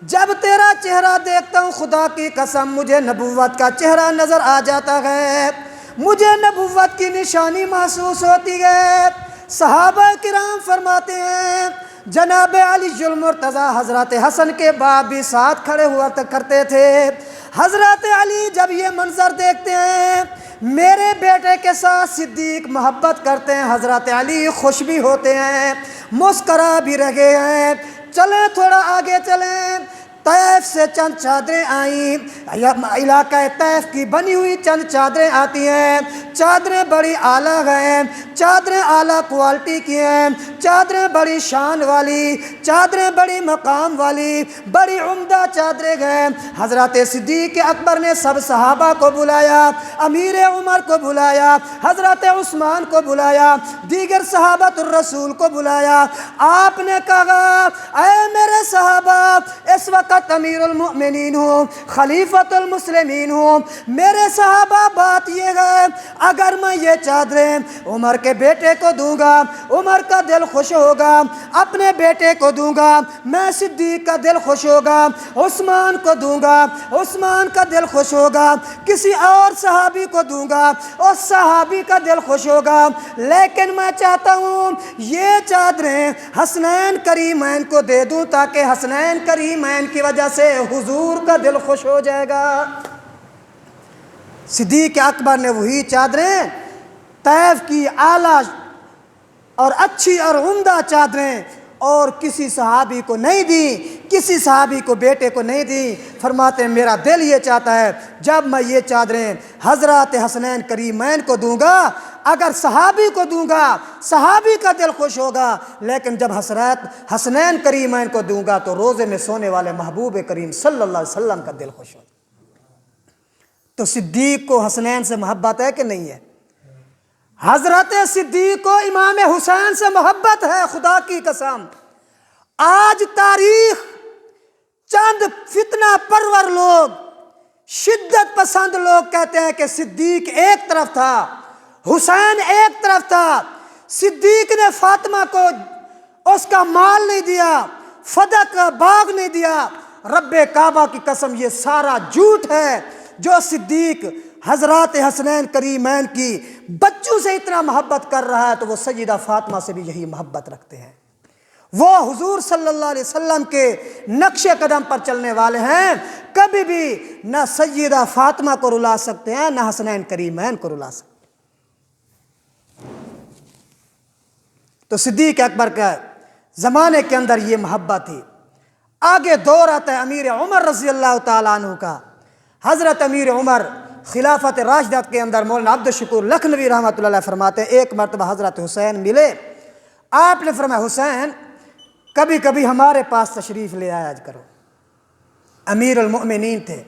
جب تیرا چہرہ دیکھتا ہوں خدا کی قسم مجھے نبوت کا چہرہ نظر آ جاتا ہے، مجھے نبوت کی نشانی محسوس ہوتی ہے۔ صحابہ کرام فرماتے ہیں جناب علی المرتضیٰ حضرت حسن کے باپ بھی ساتھ کھڑے ہوا کرتے تھے۔ حضرت علی جب یہ منظر دیکھتے ہیں میرے بیٹے کے ساتھ صدیق محبت کرتے ہیں، حضرت علی خوش بھی ہوتے ہیں، مسکرا بھی رہے ہیں۔ چلیں تھوڑا آگے چلیں، طیف سے چند چادریں آئیں، علاقہ طیف کی بنی ہوئی چند چادریں آتی ہیں، چادریں بڑی اعلیٰ ہیں، چادریں اعلیٰ کوالٹی کی ہیں، چادریں بڑی شان والی، چادریں بڑی مقام والی، بڑی عمدہ چادریں ہیں۔ حضرت صدیق اکبر نے سب صحابہ کو بلایا، امیر عمر کو بلایا، حضرت عثمان کو بلایا، دیگر صحابۃ الرسول کو بلایا۔ آپ نے کہا اے میرے صحابہ اس وقت امیر المؤمنین ہوں، خلیفۃ المسلمین ہوں، میرے صحابہ بات یہ ہے اگر میں یہ چادریں عمر کے بیٹے کو دوں گا عمر کا دل خوش ہوگا، اپنے بیٹے کو دوں گا میں صدیق کا دل خوش ہوگا، عثمان کو دوں گا عثمان کا دل خوش ہوگا، کسی اور صحابی کو دوں گا اس صحابی کا دل خوش ہوگا، لیکن میں چاہتا ہوں یہ چادریں حسنین کریمین کو دے دوں تاکہ حسنین کریمین کی وجہ سے حضور کا دل خوش ہو جائے گا۔ صدیق اکبر نے وہی چادریں طیف کی اعلیٰ اور اچھی اور عمدہ چادریں اور کسی صحابی کو نہیں دی، کسی صحابی کو بیٹے کو نہیں دی۔ فرماتے ہیں میرا دل یہ چاہتا ہے جب میں یہ چادریں حضرات حسنین کریمین کو دوں گا اگر صحابی کو دوں گا صحابی کا دل خوش ہوگا، لیکن جب حضرات حسنین کریمین کو دوں گا تو روزے میں سونے والے محبوب کریم صلی اللہ علیہ وسلم کا دل خوش ہوگا۔ تو صدیق کو حسنین سے محبت ہے کہ نہیں ہے؟ حضرت صدیق کو امام حسین سے محبت ہے، خدا کی قسم۔ آج تاریخ چند فتنہ پرور لوگ، شدت پسند لوگ کہتے ہیں کہ صدیق ایک طرف تھا حسین ایک طرف تھا، صدیق نے فاطمہ کو اس کا مال نہیں دیا، فدیہ کا باغ نہیں دیا۔ رب کعبہ کی قسم یہ سارا جھوٹ ہے۔ جو صدیق حضرات حسنین کریمین کی بچوں سے اتنا محبت کر رہا ہے تو وہ سیدہ فاطمہ سے بھی یہی محبت رکھتے ہیں، وہ حضور صلی اللہ علیہ وسلم کے نقش قدم پر چلنے والے ہیں، کبھی بھی نہ سیدہ فاطمہ کو رلا سکتے ہیں نہ حسنین کریمین کو رلا سکتے۔ تو صدیق اکبر کا زمانے کے اندر یہ محبت تھی۔ آگے دور آتا ہے امیر عمر رضی اللہ تعالیٰ عنہ کا۔ حضرت امیر عمر خلافت راشدہ کے اندر مولانا عبد الشکور لکھنوی رحمۃ اللہ علیہ فرماتے ہیں ایک مرتبہ حضرت حسین ملے، آپ نے فرمایا حسین کبھی کبھی ہمارے پاس تشریف لے آیا کرو۔ امیر المؤمنین تھے،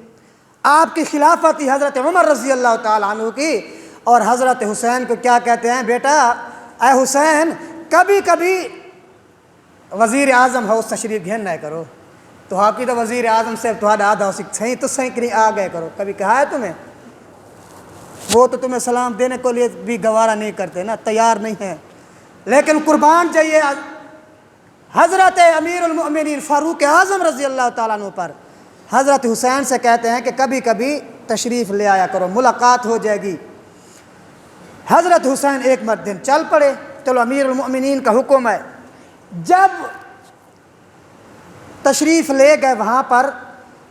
آپ کی خلافت تھی حضرت عمر رضی اللہ تعالیٰ عنہ کی، اور حضرت حسین کو کیا کہتے ہیں بیٹا اے حسین کبھی کبھی وزیر اعظم ہاؤس تشریف گھن نہ کرو، تو آپ کی تو وزیر اعظم سے تھوڑا آدھا صحیح تو صحیح کہیں آ گئے کرو، کبھی کہا ہے تمہیں؟ وہ تو تمہیں سلام دینے کو لیے بھی گوارا نہیں کرتے نا، تیار نہیں ہیں، لیکن قربان جائیے حضرت امیر المؤمنین فاروق اعظم رضی اللہ تعالیٰ عنہ پر حضرت حسین سے کہتے ہیں کہ کبھی کبھی تشریف لے آیا کرو، ملاقات ہو جائے گی۔ حضرت حسین ایک دن چل پڑے، چلو امیر المؤمنین کا حکم ہے۔ جب تشریف لے گئے وہاں پر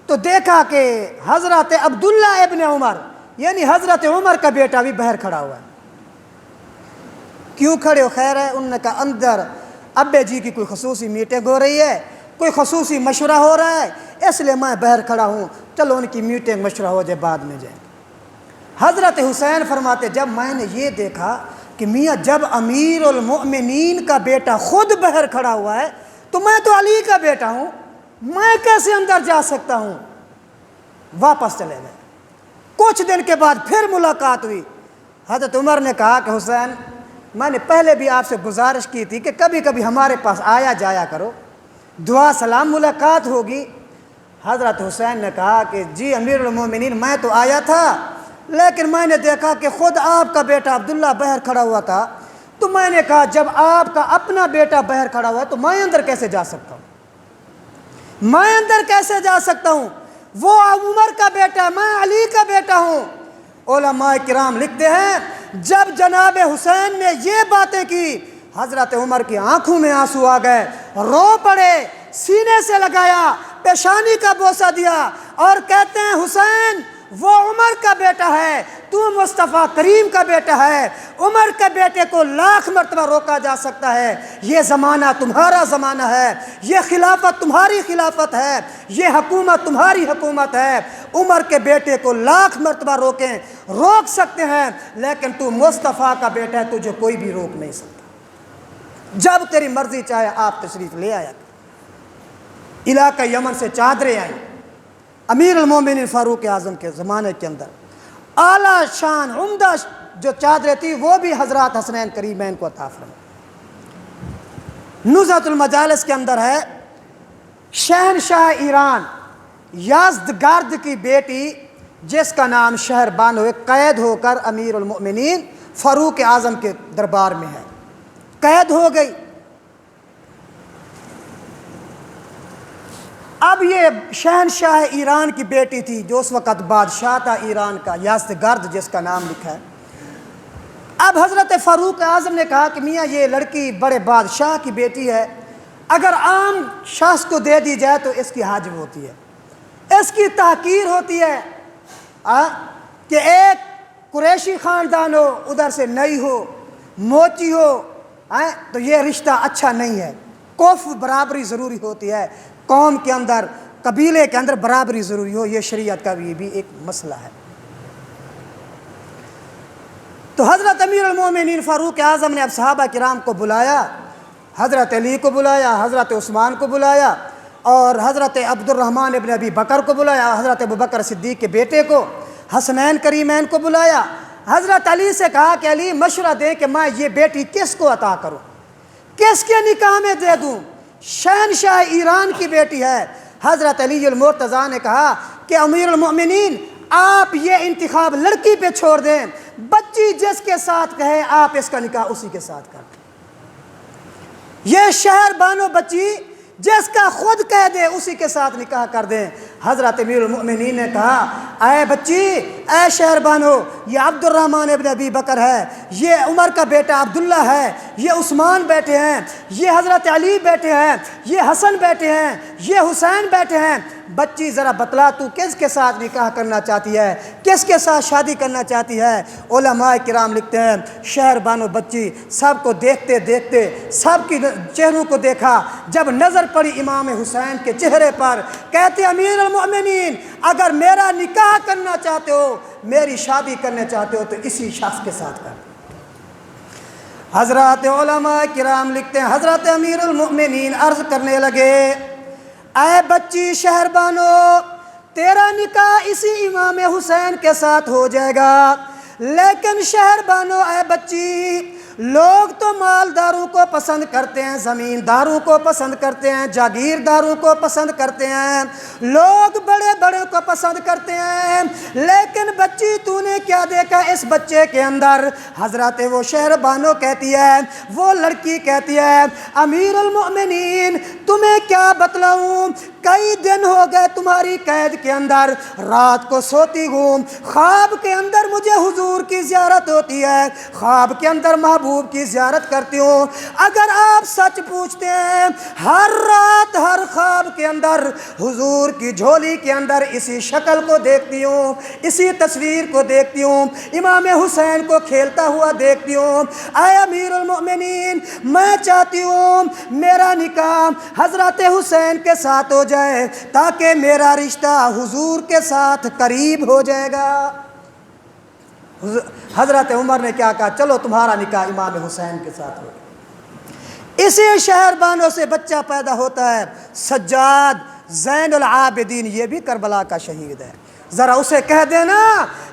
تو دیکھا کہ حضرت عبداللہ ابن عمر یعنی حضرت عمر کا بیٹا بھی باہر کھڑا ہوا ہے۔ کیوں کھڑے ہو؟ خیر ہے، انہوں نے کہا اندر ابے جی کی کوئی خصوصی میٹنگ ہو رہی ہے، کوئی خصوصی مشورہ ہو رہا ہے اس لیے میں باہر کھڑا ہوں، چلو ان کی میٹنگ مشورہ ہو جائے بعد میں جائیں۔ حضرت حسین فرماتے جب میں نے یہ دیکھا کہ میاں جب امیر المؤمنین کا بیٹا خود باہر کھڑا ہوا ہے تو میں تو علی کا بیٹا ہوں، میں کیسے اندر جا سکتا ہوں؟ واپس چلے گئے۔ کچھ دن کے بعد پھر ملاقات ہوئی۔ حضرت عمر نے کہا کہ حسین میں نے پہلے بھی آپ سے گزارش کی تھی کہ کبھی کبھی ہمارے پاس آیا جایا کرو، دعا سلام ملاقات ہوگی۔ حضرت حسین نے کہا کہ جی امیر المومنین میں تو آیا تھا، لیکن میں نے دیکھا کہ خود آپ کا بیٹا عبداللہ باہر کھڑا ہوا تھا، تو میں نے کہا جب آپ کا اپنا بیٹا باہر کھڑا ہوا ہے تو میں اندر کیسے جا سکتا ہوں؟ میں اندر کیسے جا سکتا ہوں؟ وہ عمر کا بیٹا، میں علی کا بیٹا ہوں۔ علماء کرام لکھتے ہیں جب جناب حسین نے یہ باتیں کی حضرت عمر کی آنکھوں میں آنسو آ گئے، رو پڑے، سینے سے لگایا، پیشانی کا بوسہ دیا اور کہتے ہیں حسین وہ عمر کا بیٹا ہے، تو مصطفیٰ کریم کا بیٹا ہے، عمر کے بیٹے کو لاکھ مرتبہ روکا جا سکتا ہے، یہ زمانہ تمہارا زمانہ ہے، یہ خلافت تمہاری خلافت ہے، یہ حکومت تمہاری حکومت ہے، عمر کے بیٹے کو لاکھ مرتبہ روک سکتے ہیں، لیکن تو مصطفیٰ کا بیٹا ہے، تجھے کوئی بھی روک نہیں سکتا، جب تیری مرضی چاہے آپ تشریف لے آیا۔ علاقہ یمن سے چادریں آئیں، امیر المومنین فاروق اعظم کے زمانے کے اندر اعلیٰ شان عمدہ جو چادریں تھی وہ بھی حضرات حسنین کریمین کو عطا فرمائے۔ نزہۃ المجالس کے اندر ہے شہنشاہ ایران یزدگرد کی بیٹی جس کا نام شہر بانو قید ہو کر امیر المؤمنین فاروق اعظم کے دربار میں ہے، قید ہو گئی۔ اب یہ شہنشاہ ایران کی بیٹی تھی جو اس وقت بادشاہ تھا ایران کا، یزدگرد جس کا نام لکھا ہے۔ اب حضرت فاروق اعظم نے کہا کہ میاں یہ لڑکی بڑے بادشاہ کی بیٹی ہے، اگر عام شخص کو دے دی جائے تو اس کی حاجب ہوتی ہے، اس کی تحقیر ہوتی ہے کہ ایک قریشی خاندان ہو، ادھر سے نئی ہو، موچی ہو، تو یہ رشتہ اچھا نہیں ہے۔ کف برابری ضروری ہوتی ہے، قوم کے اندر قبیلے کے اندر برابری ضروری ہو، یہ شریعت کا بھی ایک مسئلہ ہے۔ تو حضرت امیر المومنین فاروق اعظم نے اب صحابہ کرام کو بلایا، حضرت علی کو بلایا، حضرت عثمان کو بلایا اور حضرت عبد الرحمن ابن ابی بکر کو بلایا، حضرت ابوبکر صدیق کے بیٹے کو، حسنین کریمین کو بلایا۔ حضرت علی سے کہا کہ علی مشورہ دے کہ میں یہ بیٹی کس کو عطا کروں، کس کے نکاح میں دے دوں؟ شہنشاہ ایران کی بیٹی ہے۔ حضرت علی المرتضیٰ نے کہا کہ امیر المؤمنین آپ یہ انتخاب لڑکی پہ چھوڑ دیں، بچی جس کے ساتھ کہے آپ اس کا نکاح اسی کے ساتھ کر دیں، یہ شہر بانو بچی جس کا خود کہہ دے اسی کے ساتھ نکاح کر دیں۔ حضرت امیر المؤمنین نے کہا اے بچی، اے شہر بانو، یہ عبد الرحمن ابن ابی بکر ہے، یہ عمر کا بیٹا عبداللہ ہے، یہ عثمان بیٹے ہیں، یہ حضرت علی بیٹے ہیں، یہ حسن بیٹے ہیں، یہ حسین بیٹے ہیں، بچی ذرا بتلا تو کس کے ساتھ نکاح کرنا چاہتی ہے، کس کے ساتھ شادی کرنا چاہتی ہے؟ علماء کرام لکھتے ہیں شہر بانو بچی سب کو دیکھتے دیکھتے سب کی چہروں کو دیکھا، جب نظر پڑی امام حسین کے چہرے پر کہتے امیر المؤمنین اگر میرا نکاح کرنا چاہتے ہو، میری شادی کرنا چاہتے ہو تو اسی شخص کے ساتھ کر۔ حضرات علماء کرام لکھتے ہیں حضرت امیر المؤمنین عرض کرنے لگے اے بچی شہر بانو، تیرا نکاح اسی امام حسین کے ساتھ ہو جائے گا، لیکن شہر بانو اے بچی، لوگ تو مالداروں کو پسند کرتے ہیں، زمینداروں کو پسند کرتے ہیں، جاگیرداروں کو پسند کرتے ہیں، لوگ بڑے بڑے کو پسند کرتے ہیں، لیکن بچی تو نے کیا دیکھا اس بچے کے اندر؟ حضرت وہ شہر بانو کہتی ہے، وہ لڑکی کہتی ہے امیر المؤمنین تمہیں کیا بتلاؤں، کئی دن ہو گئے تمہاری قید کے اندر، رات کو سوتی ہوں، خواب کے اندر مجھے حضور کی زیارت ہوتی ہے، خواب کے اندر محبوب کی زیارت کرتی ہوں، اگر آپ سچ پوچھتے ہیں ہر رات ہر خواب خواب کے اندر حضور کی جھولی کے اندر اسی شکل کو دیکھتی ہوں، اسی تصویر کو دیکھتی ہوں، امام حسین کو کھیلتا ہوا دیکھتی ہوں۔ اے امیر المؤمنین، میں چاہتی ہوں میرا نکاح حضرت حسین کے ساتھ ہو جائے تاکہ میرا رشتہ حضور کے ساتھ قریب ہو جائے گا۔ حضرت عمر نے کیا کہا؟ چلو تمہارا نکاح امام حسین کے ساتھ ہو۔ اسی شہر بانوں سے بچہ پیدا ہوتا ہے سجاد زین العابدین، یہ بھی کربلا کا شہید ہے۔ ذرا اسے کہہ دینا،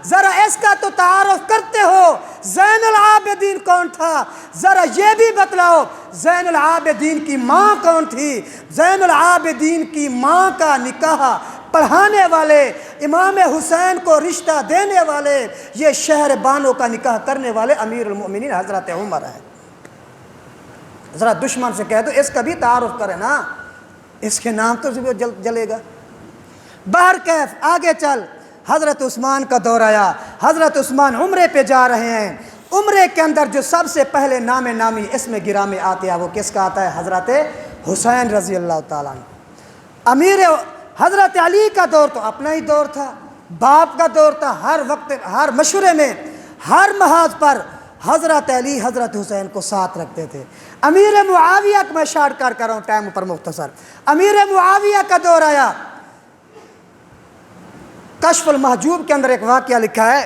ذرا اس کا تو تعارف کرتے ہو، زین العابدین کون تھا؟ ذرا یہ بھی بتلاؤ زین العابدین کی ماں کون تھی؟ زین العابدین کی ماں کا نکاح پڑھانے والے، امام حسین کو رشتہ دینے والے، یہ شہر بانوں کا نکاح کرنے والے امیر المؤمنین حضرت عمر ہے۔ ذرا دشمن سے کہہ دو اس کا بھی تعارف کرے نا، اس کے نام تو جلے گا۔ بہرکیف آگے چل، حضرت عثمان کا دور آیا، حضرت عثمان عمرے پہ جا رہے ہیں۔ عمرے کے اندر جو سب سے پہلے نام نامی اس میں گرامی آتے ہیں وہ کس کا آتا ہے؟ حضرت حسین رضی اللہ تعالیٰ عنہ۔ امیر حضرت علی کا دور تو اپنا ہی دور تھا، باپ کا دور تھا، ہر وقت ہر مشورے میں ہر محاذ پر حضرت علی حضرت حسین کو ساتھ رکھتے تھے۔ امیر معاویہ کا میں شارٹ کٹ کر رہا ہوں ٹائم پر مختصر، امیر معاویہ کا دور آیا۔ کشف المحجوب کے اندر ایک واقعہ لکھا ہے،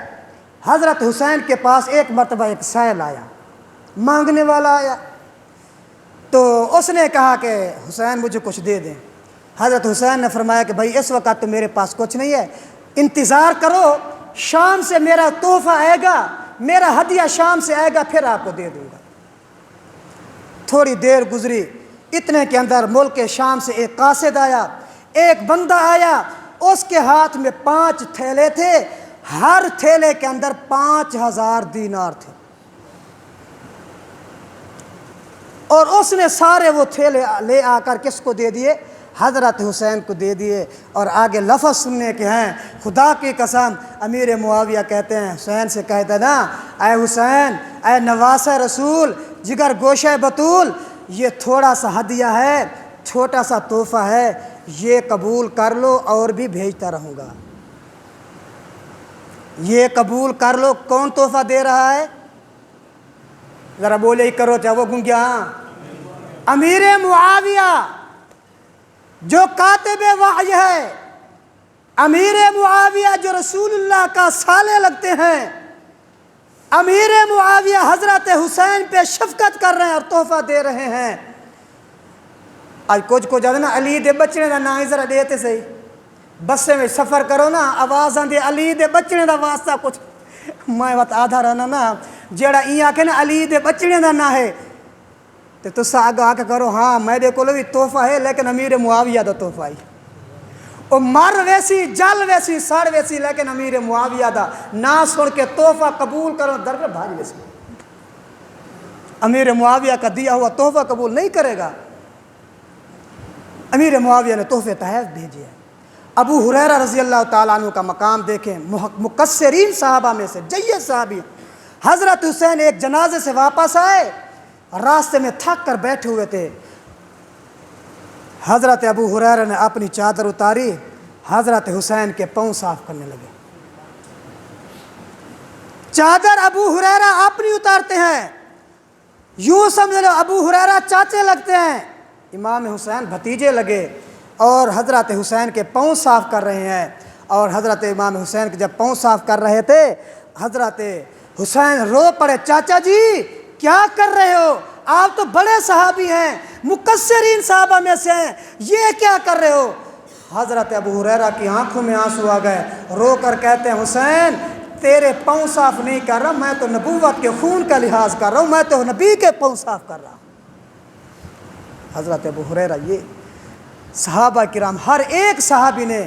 حضرت حسین کے پاس ایک مرتبہ ایک سائل آیا، مانگنے والا آیا، تو اس نے کہا کہ حسین مجھے کچھ دے دیں۔ حضرت حسین نے فرمایا کہ بھائی اس وقت تو میرے پاس کچھ نہیں ہے، انتظار کرو، شام سے میرا تحفہ آئے گا، میرا ہدیہ شام سے آئے گا، پھر آپ کو دے دوں گا۔ تھوڑی دیر گزری، اتنے کے اندر ملک شام سے ایک قاصد آیا، ایک بندہ آیا، اس کے ہاتھ میں 5 تھیلے تھے، ہر تھیلے کے اندر 5000 دینار تھے، اور اس نے سارے وہ تھیلے لے آ کر کس کو دے دیے؟ حضرت حسین کو دے دیے۔ اور آگے لفظ سننے کے ہیں، خدا کی قسم امیر معاویہ کہتے ہیں، حسین سے کہتے نا، اے حسین، اے نواس رسول، جگر گوشہ بطول، یہ تھوڑا سا ہدیہ ہے، چھوٹا سا تحفہ ہے، یہ قبول کر لو اور بھی بھیجتا رہوں گا۔ یہ قبول کر لو۔ کون تحفہ دے رہا ہے؟ ذرا بولے ہی کرو چاہے وہ گنگیا۔ امیر معاویہ جو کاتب وحی ہے، امیر معاویہ جو رسول اللہ کا سالے لگتے ہیں، امیر معاویہ حضرت حسین پہ شفقت کر رہے ہیں اور تحفہ دے رہے ہیں۔ آج کچھ کو جانا نا علی دے بچنے دا نا ہی ذرا دیتے صحیح، بسے میں سفر کرو نا آواز آندے علی دے بچنے دا واسطہ کچھ میں وقت آدھا رہنا نا جیڑا این آکے نا علی دے بچنے دا نا ہے تو تسا آگا آکے کرو ہاں میرے کو بھی تحفہ ہے لیکن امیر معاویہ دا تحفہ ہے، وہ مر ویسی جل ویسی سڑ ویسی لیکن امیر معاویہ دا نہ سن کے تحفہ قبول کرو درگر بھاری ویسی۔ امیر معاویہ کا دیا ہوا تحفہ قبول نہیں کرے گا۔ امیر معاویہ نے تحفے تحائف بھیجے ہیں۔ ابو ہریرہ رضی اللہ تعالیٰ عنہ کا مقام دیکھیں، مقصرین صحابہ میں سے جید صحابی۔ حضرت حسین ایک جنازے سے واپس آئے، راستے میں تھک کر بیٹھے ہوئے تھے، حضرت ابو ہریرہ نے اپنی چادر اتاری، حضرت حسین کے پاؤں صاف کرنے لگے۔ چادر ابو ہریرہ اپنی اتارتے ہیں، یوں سمجھ لو ابو ہریرہ چاچے لگتے ہیں، امام حسین بھتیجے لگے، اور حضرت حسین کے پاؤں صاف کر رہے ہیں۔ اور حضرت امام حسین کے جب پاؤں صاف کر رہے تھے، حضرت حسین رو پڑے، چاچا جی کیا کر رہے ہو؟ آپ تو بڑے صحابی ہیں، مقصرین صحابہ میں سے ہیں، یہ کیا کر رہے ہو؟ حضرت ابو ہریرہ کی آنکھوں میں آنسو آ گئے، رو کر کہتے ہیں حسین تیرے پاؤں صاف نہیں کر رہا، میں تو نبوت کے خون کا لحاظ کر رہا ہوں، میں تو نبی کے پاؤں صاف کر رہا ہوں۔ حضرت ابو ہریرہ، یہ صحابہ کرام ہر ایک صحابی نے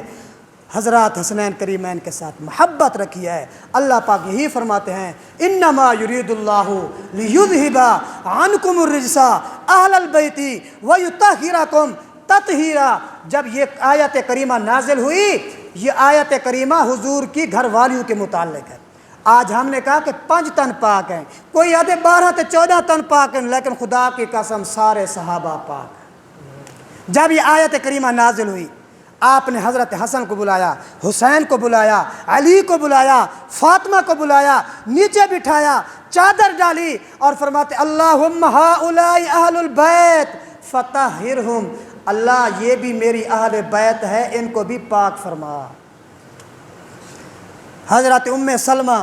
حضرات حسنین کریمین کے ساتھ محبت رکھی ہے۔ اللہ پاک یہی فرماتے ہیں انما یرید اللہ لیذھب عنکم الرجس اہل البیت ویطہرکم تطہیرا۔ جب یہ آیت کریمہ نازل ہوئی، یہ آیت کریمہ حضور کی گھر والیوں کے متعلق ہے۔ آج ہم نے کہا کہ 5 تن پاک ہیں، کوئی آدھے 12 سے 14 تن پاک ہیں، لیکن خدا کی قسم سارے صحابہ پاک ہیں۔ جب یہ آیت کریمہ نازل ہوئی، آپ نے حضرت حسن کو بلایا، حسین کو بلایا، علی کو بلایا، فاطمہ کو بلایا، نیچے بٹھایا، چادر ڈالی اور فرماتے اللہم ہؤلاء اہل البیت فطہرہم، اللہ یہ بھی میری اہل بیت ہے، ان کو بھی پاک فرما۔ حضرت سلمہ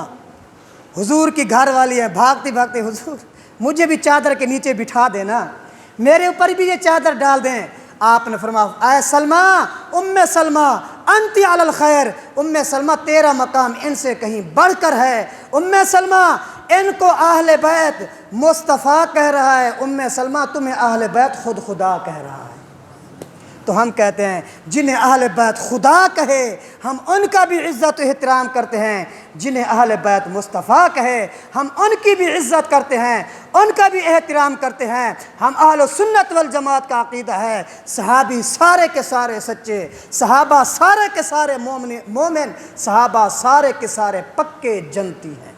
حضور کی گھر والی ہیں، بھاگتے بھاگتے حضور مجھے بھی چادر کے نیچے بٹھا دینا، میرے اوپر بھی یہ چادر ڈال دیں۔ آپ نے فرمایا اے سلمہ، سلمہ انتی علی الخیر، سلمہ تیرا مقام ان سے کہیں بڑھ کر ہے۔ سلمہ ان کو اہل بیت مصطفیٰ کہہ رہا ہے، سلمہ تمہیں اہل بیت خود خدا کہہ رہا ہے۔ تو ہم کہتے ہیں جنہیں اہل بیت خدا کہے ہم ان کا بھی عزت و احترام کرتے ہیں، جنہیں اہل بیت مصطفیٰ کہے ہم ان کی بھی عزت کرتے ہیں، ان کا بھی احترام کرتے ہیں۔ ہم اہل سنت والجماعت کا عقیدہ ہے صحابی سارے کے سارے سچے، صحابہ سارے کے سارے مومن، صحابہ سارے کے سارے پکے جنتی ہیں۔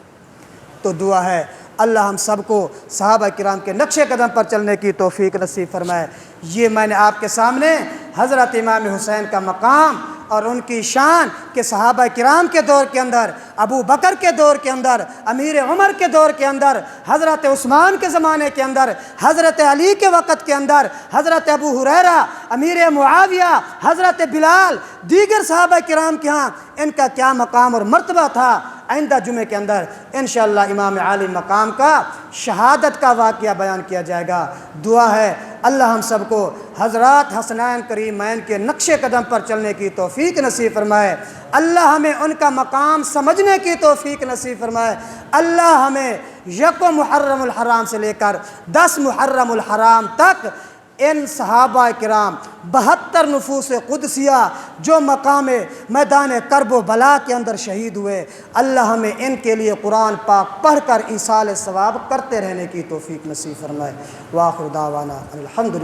تو دعا ہے اللہ ہم سب کو صحابہ کرام کے نقش قدم پر چلنے کی توفیق نصیب فرمائے۔ یہ میں نے آپ کے سامنے حضرت امام حسین کا مقام اور ان کی شان کہ صحابہ کرام کے دور کے اندر، ابو بکر کے دور کے اندر، امیر عمر کے دور کے اندر، حضرت عثمان کے زمانے کے اندر، حضرت علی کے وقت کے اندر، حضرت ابو ہریرہ، امیر معاویہ، حضرت بلال، دیگر صحابہ کرام کے ہاں ان کا کیا مقام اور مرتبہ تھا۔ آئندہ جمعے کے اندر انشاءاللہ امام عالی مقام کا شہادت کا واقعہ بیان کیا جائے گا۔ دعا ہے اللہ ہم سب کو حضرات حسنین کریمین کے نقش قدم پر چلنے کی توفیق نصیب فرمائے، اللہ ہمیں ان کا مقام سمجھنے کی توفیق نصیب فرمائے، اللہ ہمیں 1 محرم الحرام سے لے کر 10 محرم الحرام تک ان صحابہ کرام 72 نفوس قدسیہ جو مقام میدان کرب و بلا کے اندر شہید ہوئے، اللہ ہمیں ان کے لیے قرآن پاک پڑھ کر ایصال ثواب کرتے رہنے کی توفیق نصیب فرمائے۔ وآخر دعوانا الحمدللہ۔